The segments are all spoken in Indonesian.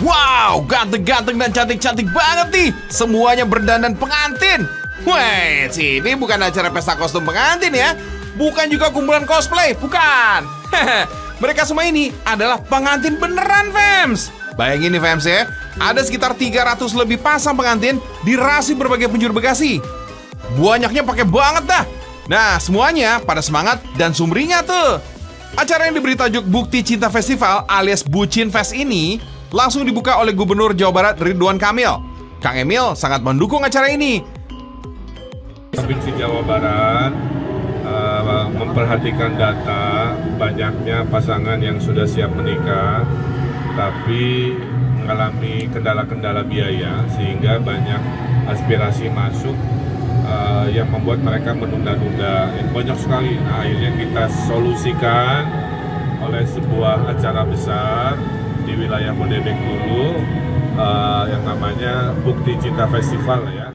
Wow, ganteng-ganteng dan cantik-cantik banget nih. Semuanya berdandan pengantin. Weh, ini bukan acara pesta kostum pengantin ya. Bukan juga kumpulan cosplay, bukan. Mereka semua ini adalah pengantin beneran, fams. Bayangin nih, fams ya. Ada sekitar 300 lebih pasang pengantin di rasi berbagai penjuru Bekasi. Banyaknya pakai banget dah. Nah, semuanya pada semangat dan sumringah tuh. Acara yang diberi tajuk Bukti Cinta Festival alias Bucin Fest ini langsung dibuka oleh Gubernur Jawa Barat Ridwan Kamil. Kang Emil sangat mendukung acara ini. Provinsi Jawa Barat memperhatikan data banyaknya pasangan yang sudah siap menikah tapi mengalami kendala-kendala biaya sehingga banyak aspirasi masuk yang membuat mereka menunda-nunda. Banyak sekali. Nah, akhirnya kita solusikan oleh sebuah acara besar di wilayah Bodebek dulu yang namanya Bukti Cinta Festival ya.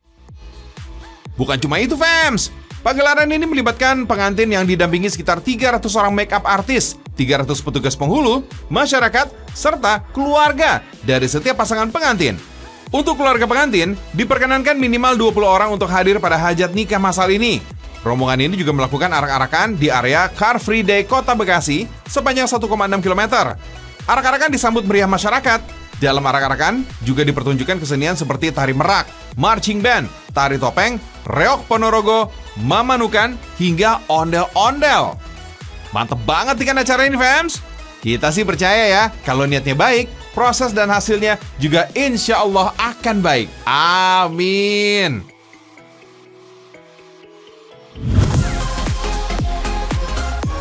Bukan cuma itu, fams. Pagelaran ini melibatkan pengantin yang didampingi sekitar 300 orang make-up artis, 300 petugas penghulu, masyarakat, serta keluarga dari setiap pasangan pengantin. Untuk keluarga pengantin, diperkenankan minimal 20 orang untuk hadir pada hajat nikah masal ini. Rombongan ini juga melakukan arak-arakan di area Car Free Day Kota Bekasi sepanjang 1,6 km. Arak-arakan disambut meriah masyarakat. Dalam arak-arakan juga dipertunjukkan kesenian seperti tari merak, marching band, tari topeng, reok Ponorogo, mamanukan, hingga ondel-ondel. Mantep banget ikan acara ini, fams. Kita sih percaya ya, kalau niatnya baik, proses dan hasilnya juga insya Allah akan baik. Amin.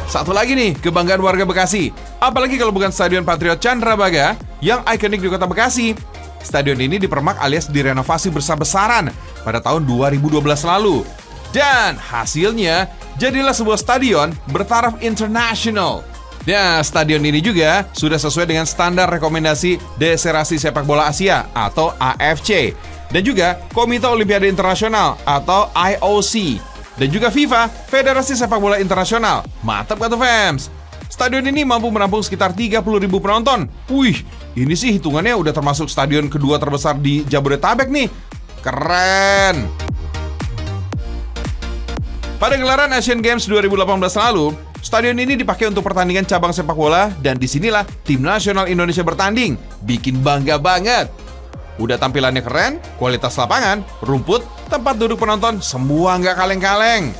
Satu lagi nih, kebanggaan warga Bekasi. Apalagi kalau bukan Stadion Patriot Candrabaga yang ikonik di kota Bekasi. Stadion ini dipermak alias direnovasi besar-besaran pada tahun 2012 lalu. Dan hasilnya jadilah sebuah stadion bertaraf internasional. Nah, stadion ini juga sudah sesuai dengan standar rekomendasi Deserasi Sepak Bola Asia atau AFC. Dan juga Komite Olimpiade Internasional atau IOC. Dan juga FIFA, Federasi Sepak Bola Internasional. Mantap gak tuh, fams? Stadion ini mampu menampung sekitar 30.000 penonton. Wih, ini sih hitungannya udah termasuk stadion kedua terbesar di Jabodetabek nih. Keren! Pada gelaran Asian Games 2018 lalu, stadion ini dipakai untuk pertandingan cabang sepak bola dan disinilah tim nasional Indonesia bertanding. Bikin bangga banget. Udah tampilannya keren, kualitas lapangan, rumput, tempat duduk penonton, semua nggak kaleng-kaleng.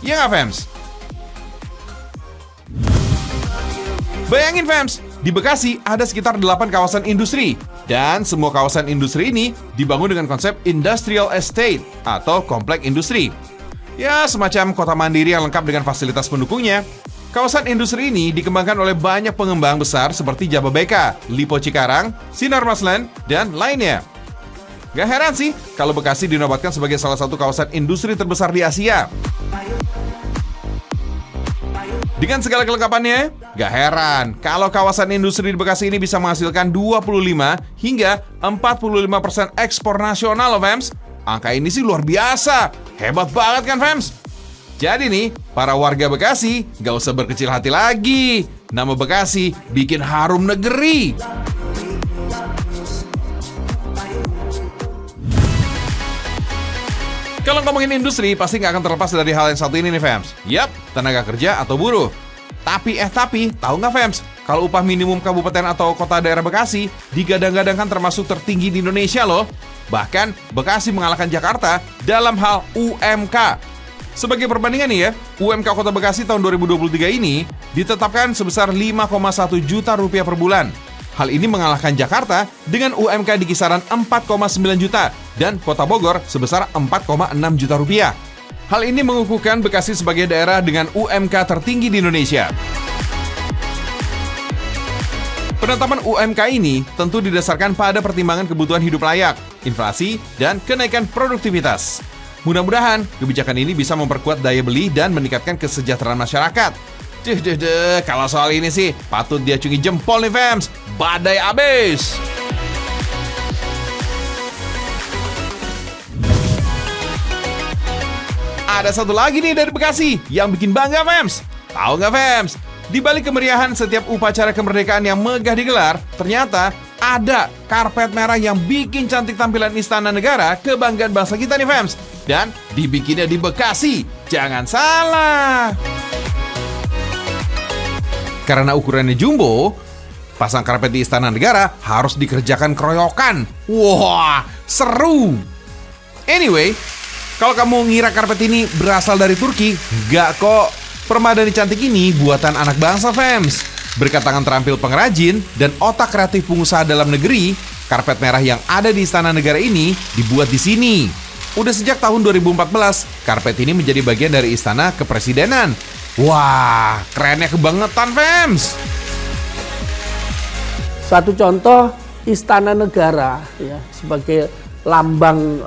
Ya nggak, fams? Bayangin, fams, di Bekasi ada sekitar 8 kawasan industri. Dan semua kawasan industri ini dibangun dengan konsep industrial estate atau komplek industri. Ya, semacam kota mandiri yang lengkap dengan fasilitas pendukungnya. Kawasan industri ini dikembangkan oleh banyak pengembang besar seperti Jababeka, Lipo Cikarang, Sinar Masland, dan lainnya. Gak heran sih kalau Bekasi dinobatkan sebagai salah satu kawasan industri terbesar di Asia. Dengan segala kelengkapannya, gak heran kalau kawasan industri di Bekasi ini bisa menghasilkan 25 hingga 45% ekspor nasional loh, fams. Angka ini sih luar biasa. Hebat banget kan, fams? Jadi nih, para warga Bekasi gak usah berkecil hati lagi. Nama Bekasi bikin harum negeri. Kalau ngomongin industri, pasti nggak akan terlepas dari hal yang satu ini nih, fams. Yap, tenaga kerja atau buruh. Tapi tahu nggak, fams? Kalau upah minimum kabupaten atau kota daerah Bekasi digadang-gadangkan termasuk tertinggi di Indonesia loh. Bahkan Bekasi mengalahkan Jakarta dalam hal UMK. Sebagai perbandingan nih ya, UMK Kota Bekasi tahun 2023 ini ditetapkan sebesar 5,1 juta rupiah per bulan. Hal ini mengalahkan Jakarta dengan UMK di kisaran 4,9 juta dan Kota Bogor sebesar 4,6 juta rupiah. Hal ini mengukuhkan Bekasi sebagai daerah dengan UMK tertinggi di Indonesia. Penetapan UMK ini tentu didasarkan pada pertimbangan kebutuhan hidup layak, inflasi, dan kenaikan produktivitas. Mudah-mudahan kebijakan ini bisa memperkuat daya beli dan meningkatkan kesejahteraan masyarakat. Kalau soal ini sih patut diacungi jempol nih, fams. Badai abis. Ada satu lagi nih dari Bekasi yang bikin bangga, fams. Tahu nggak, fams? Di balik kemeriahan setiap upacara kemerdekaan yang megah digelar, ternyata ada karpet merah yang bikin cantik tampilan Istana Negara kebanggaan bangsa kita nih fams. Dan dibikinnya di Bekasi, jangan salah. Karena ukurannya jumbo, pasang karpet di Istana Negara harus dikerjakan keroyokan. Wah, seru. Anyway, kalau kamu ngira karpet ini berasal dari Turki, enggak kok. Permadani cantik ini buatan anak bangsa fams. Berkat tangan terampil pengrajin dan otak kreatif pengusaha dalam negeri, karpet merah yang ada di Istana Negara ini dibuat di sini. Udah sejak tahun 2014, karpet ini menjadi bagian dari Istana Kepresidenan. Wah, kerennya kebangetan fams. Satu contoh Istana Negara ya sebagai lambang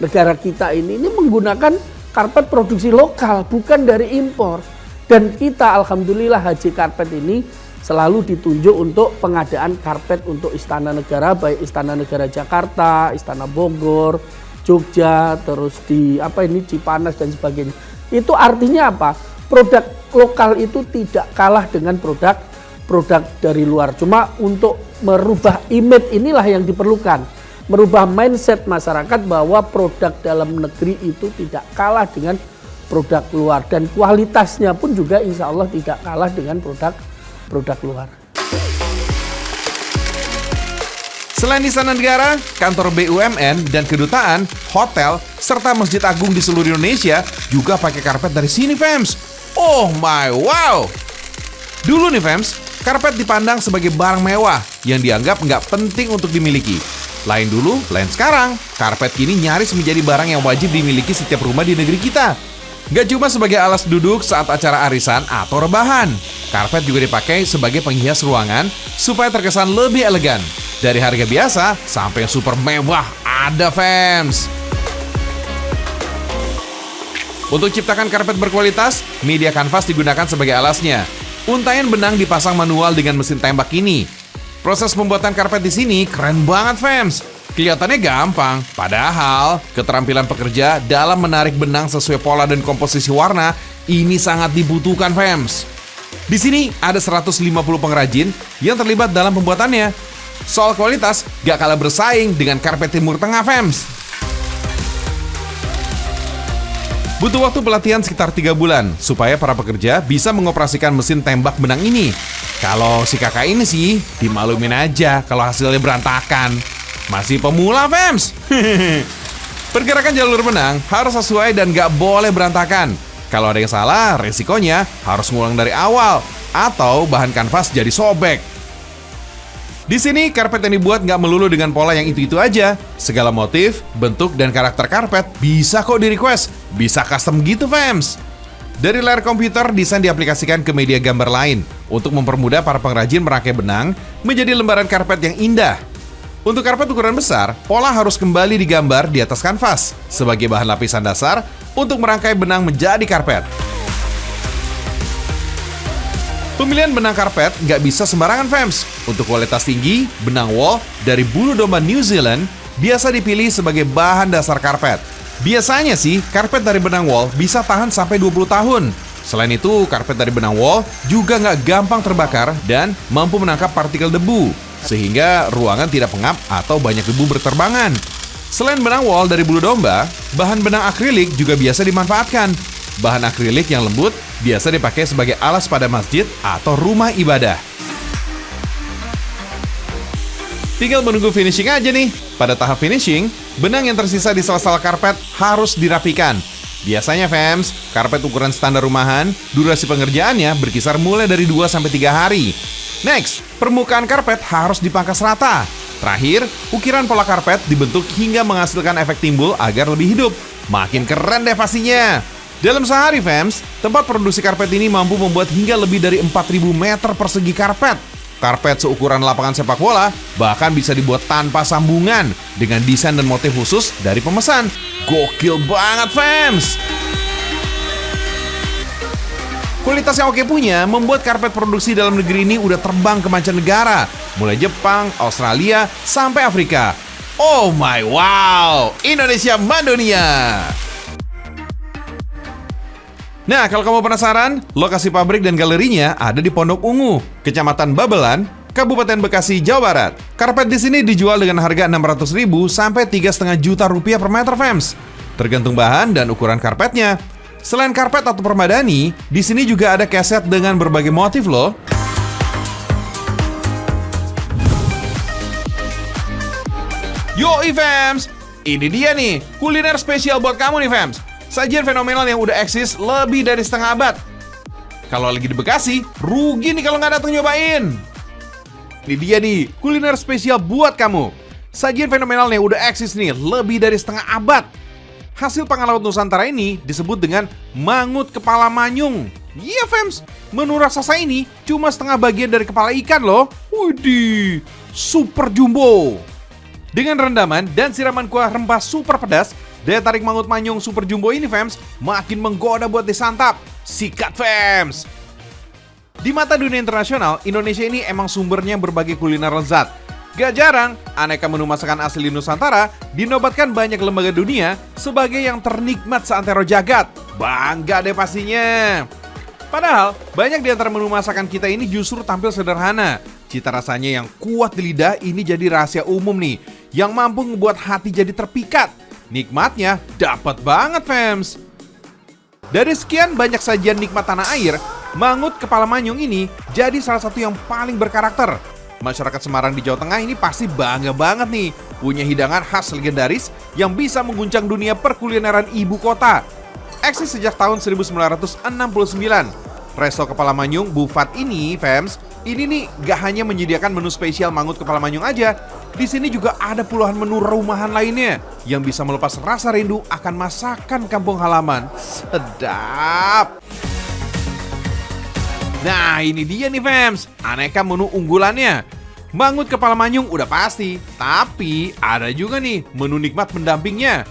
negara kita ini menggunakan karpet produksi lokal, bukan dari impor. Dan kita alhamdulillah Haji Karpet ini selalu ditunjuk untuk pengadaan karpet untuk Istana Negara, baik Istana Negara Jakarta, Istana Bogor, Jogja, terus di Cipanas dan sebagainya. Itu artinya apa? Produk lokal itu tidak kalah dengan produk dari luar. Cuma untuk merubah image inilah yang diperlukan. Merubah mindset masyarakat bahwa produk dalam negeri itu tidak kalah dengan produk luar. Dan kualitasnya pun juga insya Allah tidak kalah dengan produk luar. Selain Istana Negara, kantor BUMN dan kedutaan, hotel, serta Masjid Agung di seluruh Indonesia juga pakai karpet dari sini fams. Oh my wow! Dulu nih fams, karpet dipandang sebagai barang mewah yang dianggap nggak penting untuk dimiliki. Lain dulu, lain sekarang, karpet kini nyaris menjadi barang yang wajib dimiliki setiap rumah di negeri kita. Gak cuma sebagai alas duduk saat acara arisan atau rebahan, karpet juga dipakai sebagai penghias ruangan supaya terkesan lebih elegan. Dari harga biasa sampai yang super mewah ada fams. Untuk ciptakan karpet berkualitas, media kanvas digunakan sebagai alasnya. Untaian benang dipasang manual dengan mesin tembak ini. Proses pembuatan karpet di sini keren banget fams. Kelihatannya gampang, padahal keterampilan pekerja dalam menarik benang sesuai pola dan komposisi warna ini sangat dibutuhkan fams. Di sini ada 150 pengrajin yang terlibat dalam pembuatannya. Soal kualitas gak kalah bersaing dengan karpet Timur Tengah fams. Butuh waktu pelatihan sekitar 3 bulan supaya para pekerja bisa mengoperasikan mesin tembak benang ini. Kalau si kakak ini sih dimaklumin aja kalau hasilnya berantakan. Masih pemula fams. Pergerakan jalur benang harus sesuai dan gak boleh berantakan. Kalau ada yang salah, resikonya harus ngulang dari awal atau bahan kanvas jadi sobek. Di sini karpet yang dibuat nggak melulu dengan pola yang itu-itu aja. Segala motif, bentuk, dan karakter karpet bisa kok di-request. Bisa custom gitu fams. Dari layar komputer, desain diaplikasikan ke media gambar lain untuk mempermudah para pengrajin merangkai benang menjadi lembaran karpet yang indah. Untuk karpet ukuran besar, pola harus kembali digambar di atas kanvas sebagai bahan lapisan dasar untuk merangkai benang menjadi karpet. Pemilihan benang karpet nggak bisa sembarangan fams. Untuk kualitas tinggi, benang wool dari bulu domba New Zealand biasa dipilih sebagai bahan dasar karpet. Biasanya sih, karpet dari benang wool bisa tahan sampai 20 tahun. Selain itu, karpet dari benang wool juga nggak gampang terbakar dan mampu menangkap partikel debu, sehingga ruangan tidak pengap atau banyak debu berterbangan. Selain benang wool dari bulu domba, bahan benang akrilik juga biasa dimanfaatkan. Bahan akrilik yang lembut biasa dipakai sebagai alas pada masjid atau rumah ibadah. Tinggal menunggu finishing aja nih. Pada tahap finishing, benang yang tersisa di sela-sela karpet harus dirapikan. Biasanya fams, karpet ukuran standar rumahan, durasi pengerjaannya berkisar mulai dari 2-3 hari. Next, permukaan karpet harus dipangkas rata. Terakhir, ukiran pola karpet dibentuk hingga menghasilkan efek timbul agar lebih hidup. Makin keren deh pastinya. Dalam sehari fams, tempat produksi karpet ini mampu membuat hingga lebih dari 4.000 meter persegi karpet. Karpet seukuran lapangan sepak bola bahkan bisa dibuat tanpa sambungan dengan desain dan motif khusus dari pemesan. Gokil banget fams! Kualitas yang oke punya membuat karpet produksi dalam negeri ini udah terbang ke mancanegara, mulai Jepang, Australia, sampai Afrika. Oh my wow! Indonesia Mandunia! Nah, kalau kamu penasaran, lokasi pabrik dan galerinya ada di Pondok Ungu, Kecamatan Babelan, Kabupaten Bekasi, Jawa Barat. Karpet di sini dijual dengan harga 600.000 sampai 3,5 juta rupiah per meter, fams. Tergantung bahan dan ukuran karpetnya. Selain karpet atau permadani, di sini juga ada keset dengan berbagai motif loh. Yoi fams, ini dia nih kuliner spesial buat kamu nih fams. Sajian fenomenal yang udah eksis lebih dari setengah abad. Kalau lagi di Bekasi, rugi nih kalau nggak datang nyobain. Ini dia nih kuliner spesial buat kamu. Sajian fenomenal yang udah eksis nih lebih dari setengah abad. Hasil pangan laut Nusantara ini disebut dengan mangut kepala manyung. Iya fams, menu raksasa ini cuma setengah bagian dari kepala ikan loh. Widih, super jumbo. Dengan rendaman dan siraman kuah rempah super pedas, daya tarik mangut manyung super jumbo ini fams makin menggoda buat disantap. Sikat fams. Di mata dunia internasional, Indonesia ini emang sumbernya berbagai kuliner lezat. Gak jarang, aneka menu masakan asli Nusantara dinobatkan banyak lembaga dunia sebagai yang ternikmat seantero jagat. Bangga deh pastinya. Padahal, banyak di antara menu masakan kita ini justru tampil sederhana. Cita rasanya yang kuat di lidah ini jadi rahasia umum nih, yang mampu membuat hati jadi terpikat. Nikmatnya dapat banget fams. Dari sekian banyak sajian nikmat tanah air, mangut kepala manyung ini jadi salah satu yang paling berkarakter. Masyarakat Semarang di Jawa Tengah ini pasti bangga banget nih punya hidangan khas legendaris yang bisa mengguncang dunia perkulineran ibu kota. Eksis sejak tahun 1969. Resto Kepala Manyung Bufat ini, fams, ini nih gak hanya menyediakan menu spesial mangut kepala manyung aja. Di sini juga ada puluhan menu rumahan lainnya yang bisa melepas rasa rindu akan masakan kampung halaman. Sedap. Nah ini dia nih fams, aneka menu unggulannya. Mangut kepala manyung udah pasti, tapi ada juga nih menu nikmat pendampingnya.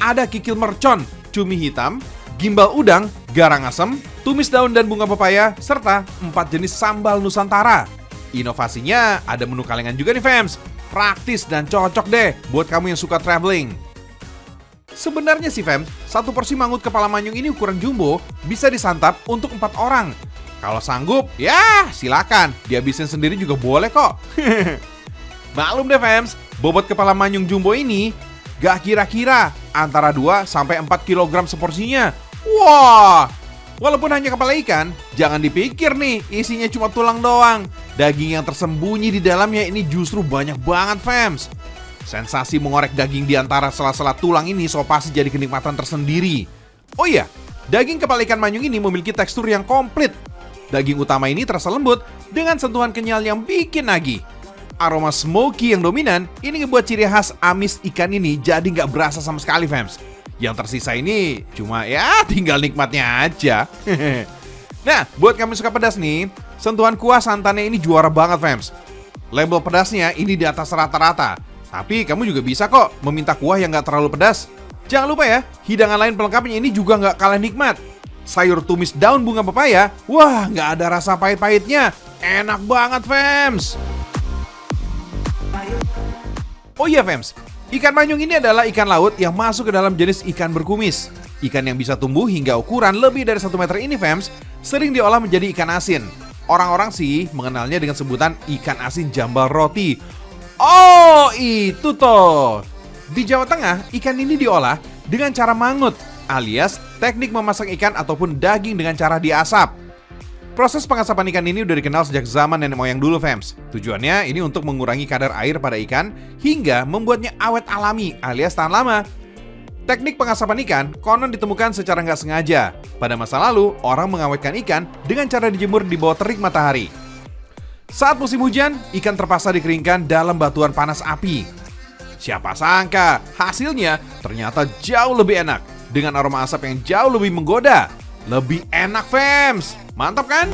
Ada kikil mercon, cumi hitam, gimbal udang, garang asem, tumis daun dan bunga pepaya, serta 4 jenis sambal Nusantara. Inovasinya ada menu kalengan juga nih fams. Praktis dan cocok deh buat kamu yang suka traveling. Sebenarnya sih fams, satu porsi mangut kepala manyung ini ukuran jumbo bisa disantap untuk 4 orang. Kalau sanggup, ya silakan, dihabisin sendiri juga boleh kok. Maklum deh fams, bobot kepala manyung jumbo ini gak kira-kira antara 2 sampai 4 kg seporsinya. Wah, walaupun hanya kepala ikan, jangan dipikir nih isinya cuma tulang doang. Daging yang tersembunyi di dalamnya ini justru banyak banget fams. Sensasi mengorek daging di antara sela-sela tulang ini so pasti jadi kenikmatan tersendiri. Oh iya, daging kepala ikan manyung ini memiliki tekstur yang komplit. Daging utama ini terasa lembut dengan sentuhan kenyal yang bikin nagih. Aroma smoky yang dominan ini ngebuat ciri khas amis ikan ini jadi nggak berasa sama sekali fams. Yang tersisa ini cuma ya tinggal nikmatnya aja. Nah, buat kamu suka pedas nih, sentuhan kuah santannya ini juara banget fams. Label pedasnya ini di atas rata-rata. Tapi kamu juga bisa kok meminta kuah yang nggak terlalu pedas. Jangan lupa ya, hidangan lain pelengkapnya ini juga nggak kalah nikmat. Sayur tumis daun bunga pepaya, wah nggak ada rasa pahit-pahitnya. Enak banget fams. Oh iya fams, ikan manyung ini adalah ikan laut yang masuk ke dalam jenis ikan berkumis. Ikan yang bisa tumbuh hingga ukuran lebih dari 1 meter ini fams, sering diolah menjadi ikan asin. Orang-orang sih mengenalnya dengan sebutan ikan asin jambal roti. Oh itu toh. Di Jawa Tengah, ikan ini diolah dengan cara mangut, alias teknik memasak ikan ataupun daging dengan cara diasap. Proses pengasapan ikan ini udah dikenal sejak zaman nenek moyang dulu fams. Tujuannya ini untuk mengurangi kadar air pada ikan hingga membuatnya awet alami alias tahan lama. Teknik pengasapan ikan konon ditemukan secara nggak sengaja. Pada masa lalu, orang mengawetkan ikan dengan cara dijemur di bawah terik matahari. Saat musim hujan, ikan terpaksa dikeringkan dalam batuan panas api. Siapa sangka, hasilnya ternyata jauh lebih enak dengan aroma asap yang jauh lebih menggoda. Lebih enak fams. Mantap kan?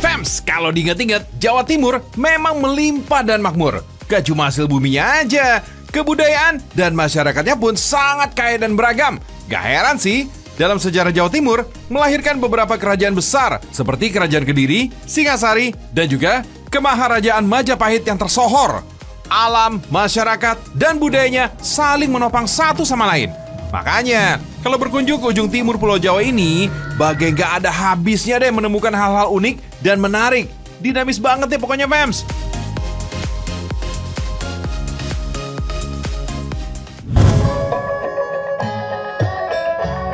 Fams, kalau diingat-ingat, Jawa Timur memang melimpah dan makmur. Gak cuma hasil buminya aja, kebudayaan dan masyarakatnya pun sangat kaya dan beragam. Gak heran sih, dalam sejarah Jawa Timur melahirkan beberapa kerajaan besar seperti Kerajaan Kediri, Singasari, dan juga Kemaharajaan Majapahit yang tersohor. alam, masyarakat, dan budayanya saling menopang satu sama lain. Makanya, kalau berkunjung ke ujung timur Pulau Jawa ini, bagai gak ada habisnya deh menemukan hal-hal unik dan menarik. Dinamis banget ya pokoknya, fams.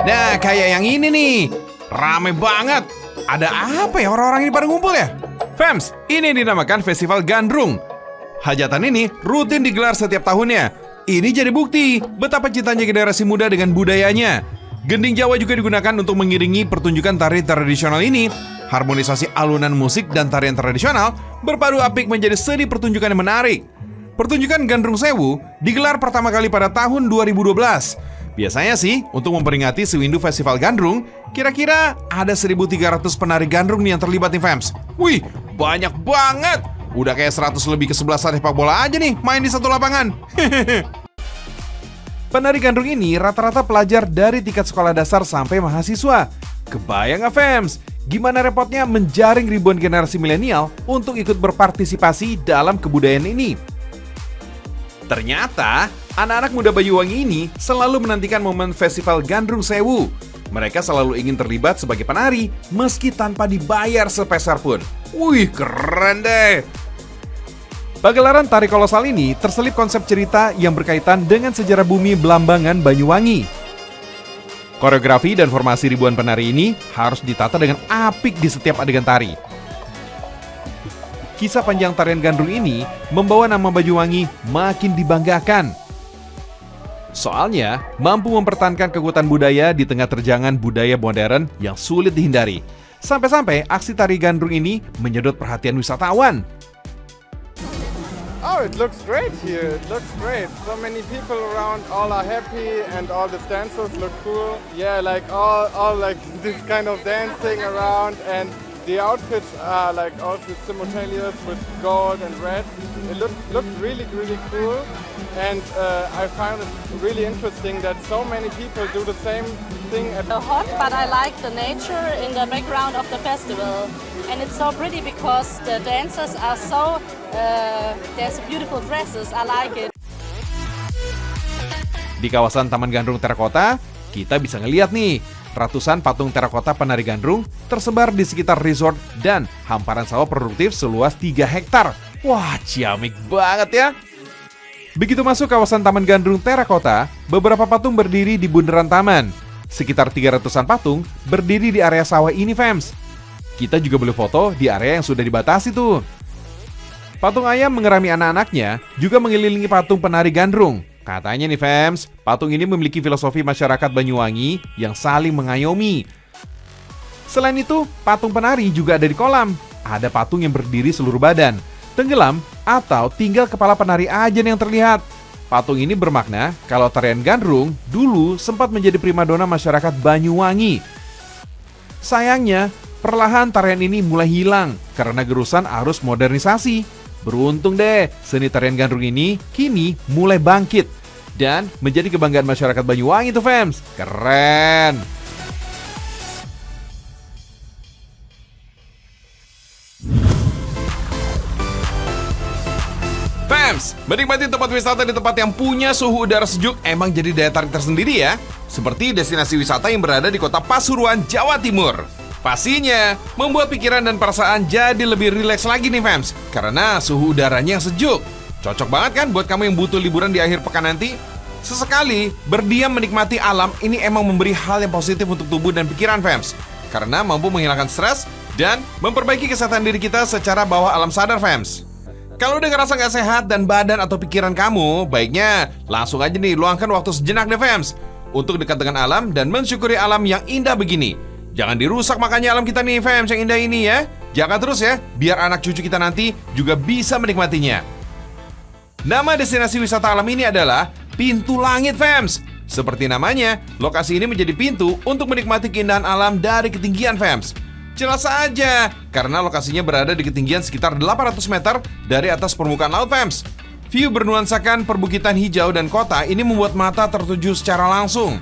Nah, kayak yang ini nih, rame banget. Ada apa ya orang-orang ini pada ngumpul ya? Fams, ini dinamakan Festival Gandrung. Hajatan ini rutin digelar setiap tahunnya. Ini jadi bukti betapa cintanya generasi muda dengan budayanya. Gending Jawa juga digunakan untuk mengiringi pertunjukan tari tradisional ini. Harmonisasi alunan musik dan tarian tradisional berpadu apik menjadi seni pertunjukan yang menarik. Pertunjukan Gandrung Sewu digelar pertama kali pada tahun 2012. Biasanya sih, untuk memperingati Sewindu Festival Gandrung, kira-kira ada 1.300 penari gandrung nih yang terlibat nih, fams. Wih, banyak banget! Udah kayak 100 lebih kesebelasan sepak bola aja nih main di satu lapangan. Penari gandrung ini rata-rata pelajar dari tingkat sekolah dasar sampai mahasiswa. Kebayang nggak, fams? Gimana repotnya menjaring ribuan generasi milenial untuk ikut berpartisipasi dalam kebudayaan ini? Ternyata, anak-anak muda Banyuwangi ini selalu menantikan momen Festival Gandrung Sewu. Mereka selalu ingin terlibat sebagai penari meski tanpa dibayar sepeser pun. Wih, keren deh! Pagelaran tari kolosal ini terselip konsep cerita yang berkaitan dengan sejarah bumi Belambangan Banyuwangi. Koreografi dan formasi ribuan penari ini harus ditata dengan apik di setiap adegan tari. Kisah panjang tarian gandrung ini membawa nama Banyuwangi makin dibanggakan. Soalnya, mampu mempertahankan kekuatan budaya di tengah terjangan budaya modern yang sulit dihindari. Sampai-sampai aksi tari gandrung ini menyedot perhatian wisatawan. Oh, it looks great here. It looks great. So many people around, all are happy and all the dancers look cool. Yeah, like all like this kind of dancing around, and the outfits are like also simultaneous with gold and red. It looked really cool, and I found it really interesting that so many people do the same thing. Hot, but I like the nature in the background of the festival, and it's so pretty because the dancers are so there's beautiful dresses. I like it. Di kawasan Taman Gandrung Terakota, kita bisa ngeliat nih ratusan patung terakota penari gandrung tersebar di sekitar resort dan hamparan sawah produktif seluas 3 hektar. Wah, ciamik banget ya. Begitu masuk kawasan Taman Gandrung Terakota, beberapa patung berdiri di bundaran taman. Sekitar 300-an patung berdiri di area sawah ini, fams. Kita juga boleh foto di area yang sudah dibatasi tuh. Patung ayam mengerami anak-anaknya juga mengelilingi patung penari gandrung. Katanya nih, fams, patung ini memiliki filosofi masyarakat Banyuwangi yang saling mengayomi. Selain itu, patung penari juga ada di kolam. Ada patung yang berdiri seluruh badan, tenggelam, atau tinggal kepala penari aja yang terlihat. Patung ini bermakna kalau tarian gandrung dulu sempat menjadi primadona masyarakat Banyuwangi. Sayangnya, perlahan tarian ini mulai hilang karena gerusan arus modernisasi. Beruntung deh, seni tarian gandrung ini kini mulai bangkit dan menjadi kebanggaan masyarakat Banyuwangi tuh, fams. Keren! Fams, menikmati tempat wisata di tempat yang punya suhu udara sejuk emang jadi daya tarik tersendiri ya. Seperti destinasi wisata yang berada di kota Pasuruan, Jawa Timur. Pastinya membuat pikiran dan perasaan jadi lebih rileks lagi nih, fams, karena suhu udaranya yang sejuk. Cocok banget kan buat kamu yang butuh liburan di akhir pekan nanti? Sesekali berdiam menikmati alam ini emang memberi hal yang positif untuk tubuh dan pikiran, fams, karena mampu menghilangkan stres dan memperbaiki kesehatan diri kita secara bawah alam sadar, fams. Kalau udah ngerasa nggak sehat dan badan atau pikiran kamu, baiknya langsung aja nih luangkan waktu sejenak deh, fams, untuk dekat dengan alam dan mensyukuri alam yang indah begini. Jangan dirusak makanya alam kita nih, fams, yang indah ini ya. Jaga terus ya, biar anak cucu kita nanti juga bisa menikmatinya. Nama destinasi wisata alam ini adalah Pintu Langit, fams. Seperti namanya, lokasi ini menjadi pintu untuk menikmati keindahan alam dari ketinggian, fams. Jelas aja, karena lokasinya berada di ketinggian sekitar 800 meter dari atas permukaan laut, fams. View bernuansakan perbukitan hijau dan kota ini membuat mata tertuju secara langsung.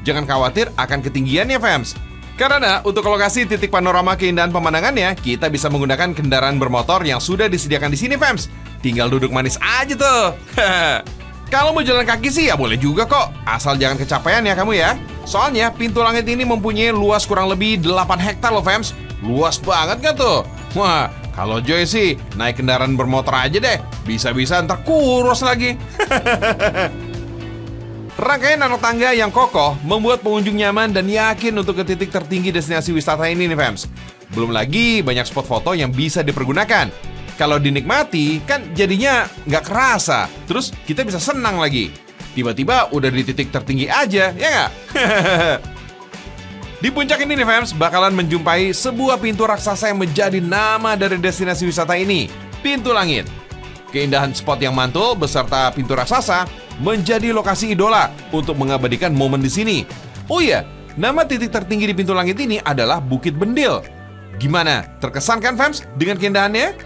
Jangan khawatir akan ketinggiannya, fams. Karena untuk lokasi titik panorama keindahan pemandangannya, kita bisa menggunakan kendaraan bermotor yang sudah disediakan di sini, fams. tinggal duduk manis aja tuh. Kalau mau jalan kaki sih ya boleh juga kok, asal jangan kecapean ya kamu ya. Soalnya pintu langit ini mempunyai luas kurang lebih 8 hektar loh fams. Luas banget gak tuh? Wah, kalau Joy sih naik kendaraan bermotor aja deh. Bisa-bisa ntar kurus lagi. Rangkaian anak tangga yang kokoh membuat pengunjung nyaman dan yakin untuk ke titik tertinggi destinasi wisata ini nih fams. Belum lagi banyak spot foto yang bisa dipergunakan. Kalau dinikmati kan jadinya nggak kerasa. Terus kita bisa senang lagi. Tiba-tiba udah di titik tertinggi aja, ya nggak? Di puncak ini nih fams bakalan menjumpai sebuah pintu raksasa yang menjadi nama dari destinasi wisata ini, Pintu Langit. Keindahan spot yang mantul beserta pintu raksasa menjadi lokasi idola untuk mengabadikan momen di sini. Oh iya, nama titik tertinggi di Pintu Langit ini adalah Bukit Bendil. Gimana? Terkesan kan fams dengan keindahannya?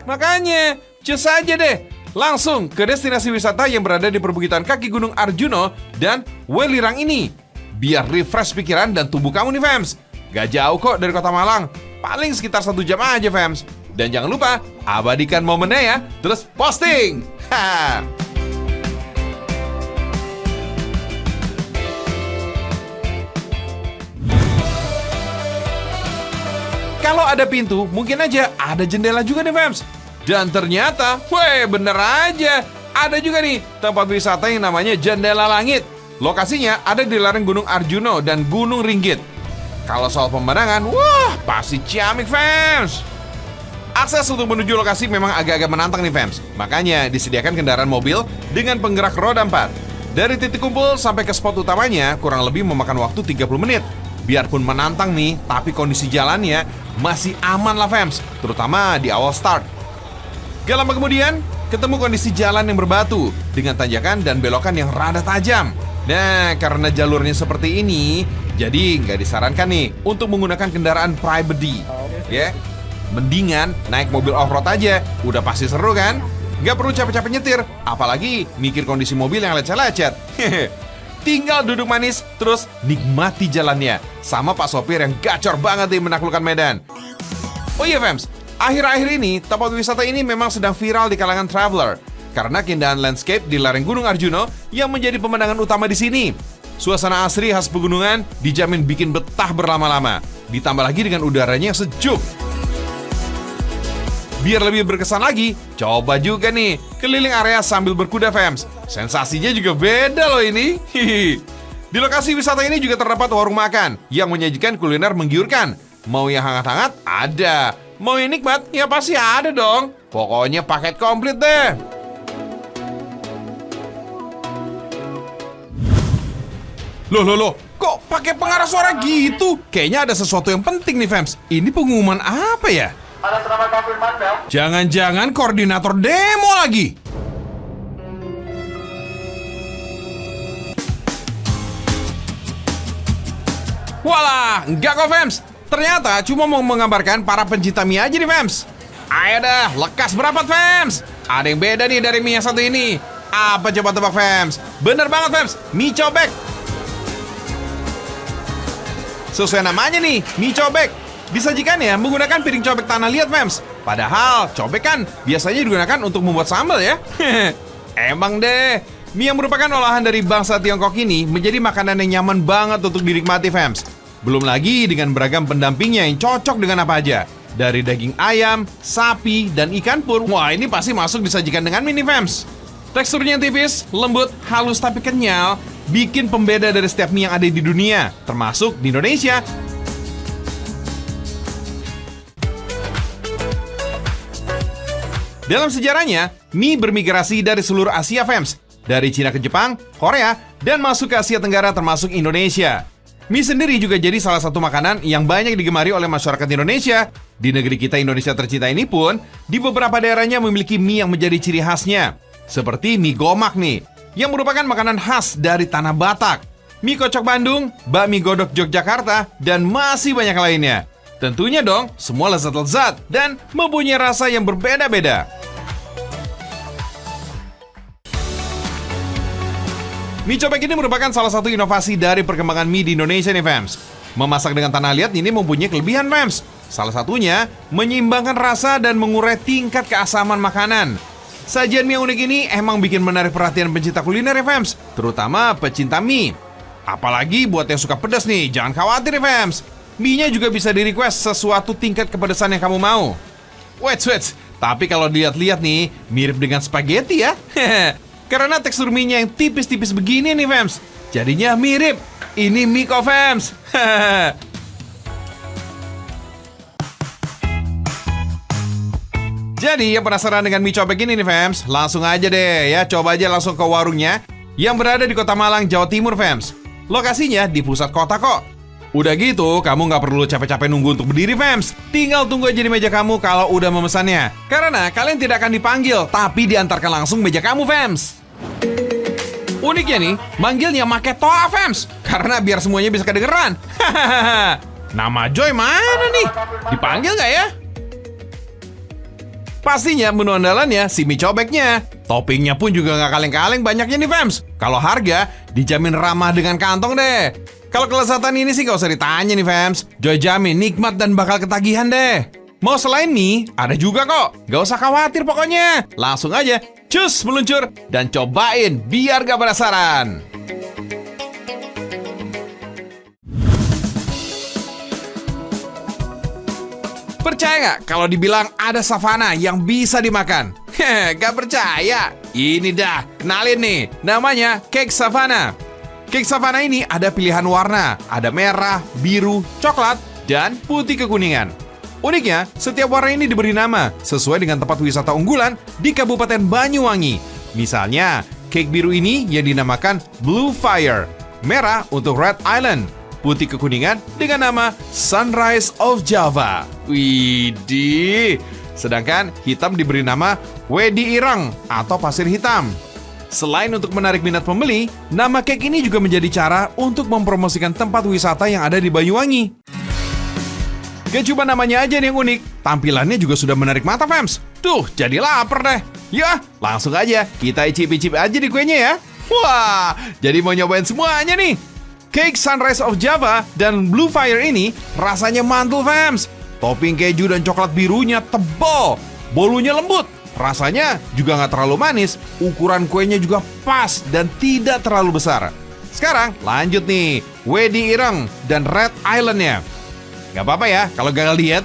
Makanya, cus aja deh. Langsung ke destinasi wisata yang berada di perbukitan kaki Gunung Arjuno dan Welirang ini. Biar refresh pikiran dan tubuh kamu nih fams. Gak jauh kok dari kota Malang. Paling sekitar 1 jam aja fams. Dan jangan lupa, abadikan momennya ya. Terus posting. Ha. Kalau ada pintu, mungkin aja ada jendela juga nih fams. Dan ternyata, bener aja. Ada juga nih tempat wisata yang namanya Jendela Langit. Lokasinya ada di lereng Gunung Arjuno dan Gunung Ringgit. Kalau soal pemandangan, wah pasti ciamik fams. Akses untuk menuju lokasi memang agak-agak menantang nih fams. Makanya disediakan kendaraan mobil dengan penggerak roda 4. Dari titik kumpul sampai ke spot utamanya kurang lebih memakan waktu 30 menit. Biarpun menantang nih, tapi kondisi jalannya masih aman lah fams, terutama di awal start. Gak lama kemudian, ketemu kondisi jalan yang berbatu dengan tanjakan dan belokan yang rada tajam. Nah, karena jalurnya seperti ini, jadi nggak disarankan nih untuk menggunakan kendaraan pribadi. Ya, mendingan naik mobil off-road aja, udah pasti seru kan? Nggak perlu capek-capek nyetir, apalagi mikir kondisi mobil yang lecet-lecet. Tinggal duduk manis, terus nikmati jalannya. Sama Pak Sopir yang gacor banget nih menaklukkan medan. Oh iya fams, akhir-akhir ini tempat wisata ini memang sedang viral di kalangan traveler karena keindahan landscape di lereng Gunung Arjuno yang menjadi pemandangan utama di sini. Suasana asri khas pegunungan dijamin bikin betah berlama-lama. Ditambah lagi dengan udaranya yang sejuk. Biar lebih berkesan lagi, coba juga nih keliling area sambil berkuda fams. Sensasinya juga beda loh ini. Di lokasi wisata ini juga terdapat warung makan yang menyajikan kuliner menggiurkan. Mau yang hangat-hangat ada, mau yang nikmat ya pasti ada dong. Pokoknya paket komplit deh. Loh, kok pakai pengarah suara gitu? Kayaknya ada sesuatu yang penting nih fams. Ini pengumuman apa ya? Atas nama konfirman bel. Jangan-jangan koordinator demo lagi. Walah, enggak kok fams. Ternyata cuma mau mengabarkan para pencinta mie aja nih fams. Ayo dah, lekas berapat fams. Ada yang beda nih dari mie yang satu ini. Apa coba tebak fams? Bener banget fams, mie cobek. Sesuai namanya nih, mie cobek. Disajikan ya menggunakan piring cobek tanah liat fams. Padahal cobek kan biasanya digunakan untuk membuat sambal ya. Emang deh, mie yang merupakan olahan dari bangsa Tiongkok ini menjadi makanan yang nyaman banget untuk dinikmati fams. Belum lagi dengan beragam pendampingnya yang cocok dengan apa aja. Dari daging ayam, sapi, dan ikan pun. Wah, ini pasti masuk disajikan dengan mie nih fams. Teksturnya yang tipis, lembut, halus tapi kenyal, bikin pembeda dari setiap mie yang ada di dunia, termasuk di Indonesia. Dalam sejarahnya, mie bermigrasi dari seluruh Asia fams. Dari Cina ke Jepang, Korea, dan masuk ke Asia Tenggara termasuk Indonesia. Mie sendiri juga jadi salah satu makanan yang banyak digemari oleh masyarakat Indonesia. Di negeri kita Indonesia tercinta ini pun, di beberapa daerahnya memiliki mie yang menjadi ciri khasnya. Seperti mie gomak nih, yang merupakan makanan khas dari tanah Batak. Mie kocok Bandung, bakmi godok Yogyakarta, dan masih banyak lainnya. Tentunya dong, semua lezat-lezat dan mempunyai rasa yang berbeda-beda. Mie cobek ini merupakan salah satu inovasi dari perkembangan mie di Indonesia nih fams. Memasak dengan tanah liat ini mempunyai kelebihan fams. Salah satunya, menyeimbangkan rasa dan mengurai tingkat keasaman makanan. Sajian mie yang unik ini emang bikin menarik perhatian pencinta kuliner ya fams, terutama pecinta mie. Apalagi buat yang suka pedas nih, jangan khawatir ya fams. Mie-nya juga bisa di-request sesuatu tingkat kepedasan yang kamu mau. Wait, tapi kalau dilihat-lihat nih, mirip dengan spaghetti ya. Karena tekstur mie-nya yang tipis-tipis begini nih fams, jadinya mirip. Ini mie kok fams. Jadi yang penasaran dengan mie cobek ini nih fams, langsung aja deh ya, coba aja langsung ke warungnya yang berada di Kota Malang, Jawa Timur fams. Lokasinya di pusat kota kok. Udah gitu, kamu nggak perlu capek-capek nunggu untuk berdiri fams. Tinggal tunggu aja di meja kamu kalau udah memesannya. Karena kalian tidak akan dipanggil, tapi diantarkan langsung meja kamu fams. Uniknya nih, manggilnya make toa fams, karena biar semuanya bisa kedengeran. Nama Joy mana nih? Dipanggil nggak ya? Pastinya menu andalannya si mie cobeknya. Toppingnya pun juga nggak kaleng-kaleng banyaknya nih fams. Kalau harga, dijamin ramah dengan kantong deh. Kalau kelezatan ini sih gak usah ditanya nih fams. Joy jamin nikmat dan bakal ketagihan deh. Mau selain mie, ada juga kok. Gak usah khawatir pokoknya. Langsung aja, cus meluncur dan cobain biar gak penasaran. Percaya nggak kalau dibilang ada savana yang bisa dimakan? Gak percaya? Ini dah, kenalin nih, namanya cake savana. Cake savana ini ada pilihan warna, ada merah, biru, coklat, dan putih kekuningan. Uniknya, setiap warna ini diberi nama sesuai dengan tempat wisata unggulan di Kabupaten Banyuwangi. Misalnya, cake biru ini yang dinamakan Blue Fire, merah untuk Red Island, putih kekuningan dengan nama Sunrise of Java. Widih. Sedangkan hitam diberi nama Wedi Ireng atau pasir hitam. Selain untuk menarik minat pembeli, nama cake ini juga menjadi cara untuk mempromosikan tempat wisata yang ada di Banyuwangi. Gak cuma namanya aja nih yang unik, tampilannya juga sudah menarik mata fams. Tuh, jadi lapar deh. Ya, langsung aja kita icip-icip aja di kuenya ya. Wah, jadi mau nyobain semuanya nih. Cake Sunrise of Java dan Blue Fire ini rasanya mantul fams. Topping keju dan coklat birunya tebal, bolunya lembut. Rasanya juga nggak terlalu manis, ukuran kuenya juga pas dan tidak terlalu besar. Sekarang lanjut nih, Wedi Ireng dan Red Island-nya. Gak apa-apa ya kalau gagal diet.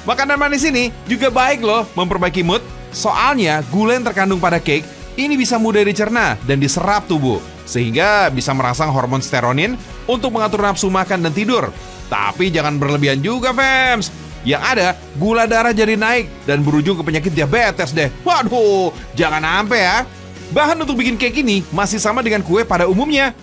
Makanan manis ini juga baik loh memperbaiki mood. Soalnya gula yang terkandung pada cake ini bisa mudah dicerna dan diserap tubuh, sehingga bisa merangsang hormon serotonin untuk mengatur nafsu makan dan tidur. Tapi jangan berlebihan juga fams. Yang ada, gula darah jadi naik dan berujung ke penyakit diabetes deh. Waduh, jangan sampai ya. Bahan untuk bikin cake ini masih sama dengan kue pada umumnya.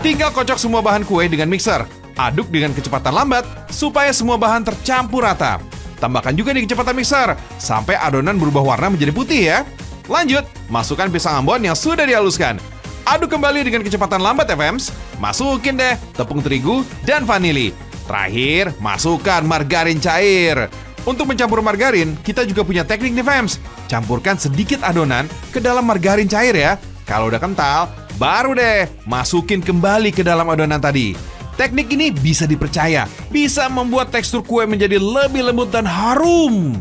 Tinggal kocok semua bahan kue dengan mixer. Aduk dengan kecepatan lambat supaya semua bahan tercampur rata. Tambahkan juga di kecepatan mixer sampai adonan berubah warna menjadi putih ya. Lanjut, masukkan pisang ambon yang sudah dihaluskan. Aduk kembali dengan kecepatan lambat ya fams. Masukin deh tepung terigu dan vanili. Terakhir, masukkan margarin cair. Untuk mencampur margarin, kita juga punya teknik nih fams. Campurkan sedikit adonan ke dalam margarin cair ya. Kalau udah kental, baru deh masukin kembali ke dalam adonan tadi. Teknik ini bisa dipercaya, bisa membuat tekstur kue menjadi lebih lembut dan harum.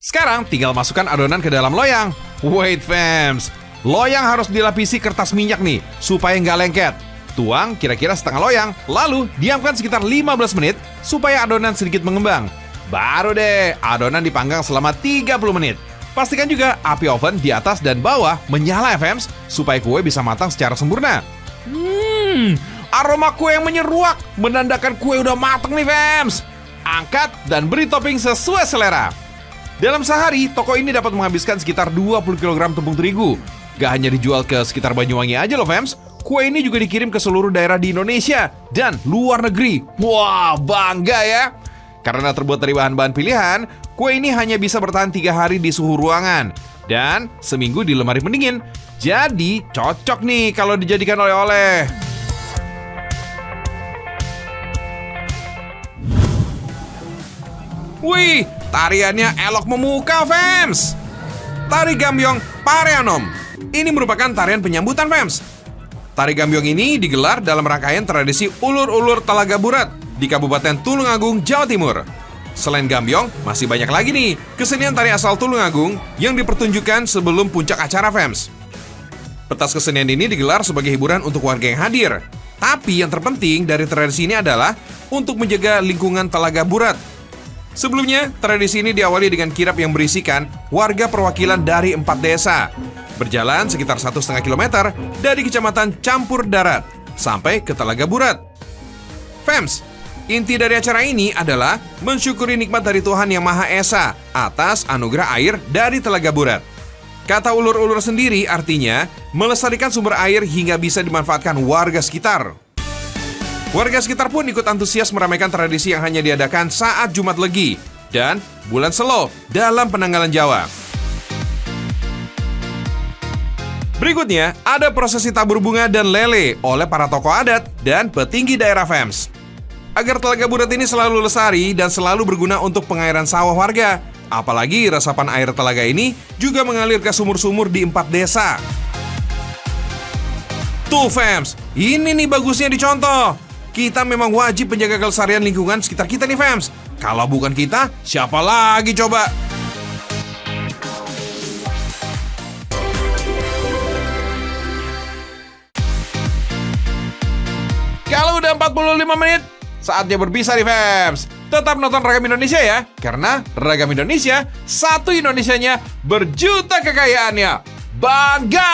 Sekarang tinggal masukkan adonan ke dalam loyang. Wait fams, loyang harus dilapisi kertas minyak nih, supaya nggak lengket. Tuang kira-kira setengah loyang, lalu diamkan sekitar 15 menit supaya adonan sedikit mengembang. Baru deh, adonan dipanggang selama 30 menit. Pastikan juga api oven di atas dan bawah menyala ya fams, supaya kue bisa matang secara sempurna. Aroma kue yang menyeruak menandakan kue udah matang nih fams. Angkat dan beri topping sesuai selera. Dalam sehari, toko ini dapat menghabiskan sekitar 20 kg tepung terigu. Gak hanya dijual ke sekitar Banyuwangi aja loh fams, kue ini juga dikirim ke seluruh daerah di Indonesia dan luar negeri. Wah, bangga ya. Karena terbuat dari bahan-bahan pilihan, kue ini hanya bisa bertahan 3 hari di suhu ruangan dan seminggu di lemari pendingin. Jadi cocok nih kalau dijadikan oleh-oleh. Wih, tariannya elok memukau fams. Tari Gambyong Pareanom. Ini merupakan tarian penyambutan fams. Tari Gambyong ini digelar dalam rangkaian tradisi Ulur-Ulur Talaga Burat di Kabupaten Tulungagung, Jawa Timur. Selain Gambyong, masih banyak lagi nih kesenian tari asal Tulungagung yang dipertunjukkan sebelum puncak acara FEMS. Pentas kesenian ini digelar sebagai hiburan untuk warga yang hadir. Tapi yang terpenting dari tradisi ini adalah untuk menjaga lingkungan Talaga Burat. Sebelumnya, tradisi ini diawali dengan kirap yang berisikan warga perwakilan dari 4 desa. Berjalan sekitar 1,5 kilometer dari Kecamatan Campur Darat sampai ke Talaga Burat. FEMS, inti dari acara ini adalah mensyukuri nikmat dari Tuhan Yang Maha Esa atas anugerah air dari Talaga Burat. Kata ulur-ulur sendiri artinya melestarikan sumber air hingga bisa dimanfaatkan warga sekitar. Warga sekitar pun ikut antusias meramaikan tradisi yang hanya diadakan saat Jumat Legi dan bulan Selo dalam penanggalan Jawa. Berikutnya, ada prosesi tabur bunga dan lele oleh para tokoh adat dan petinggi daerah FEMS. Agar Talaga Burat ini selalu lestari dan selalu berguna untuk pengairan sawah warga. Apalagi resapan air telaga ini juga mengalir ke sumur-sumur di 4 desa. Tuh FEMS, ini nih bagusnya dicontoh. Kita memang wajib menjaga kelestarian lingkungan sekitar kita nih FEMS. Kalau bukan kita, siapa lagi coba? Kalau udah 45 menit, saatnya berpisah nih FEMS. Tetap nonton Ragam Indonesia ya, karena Ragam Indonesia, satu Indonesianya berjuta kekayaannya. Bangga!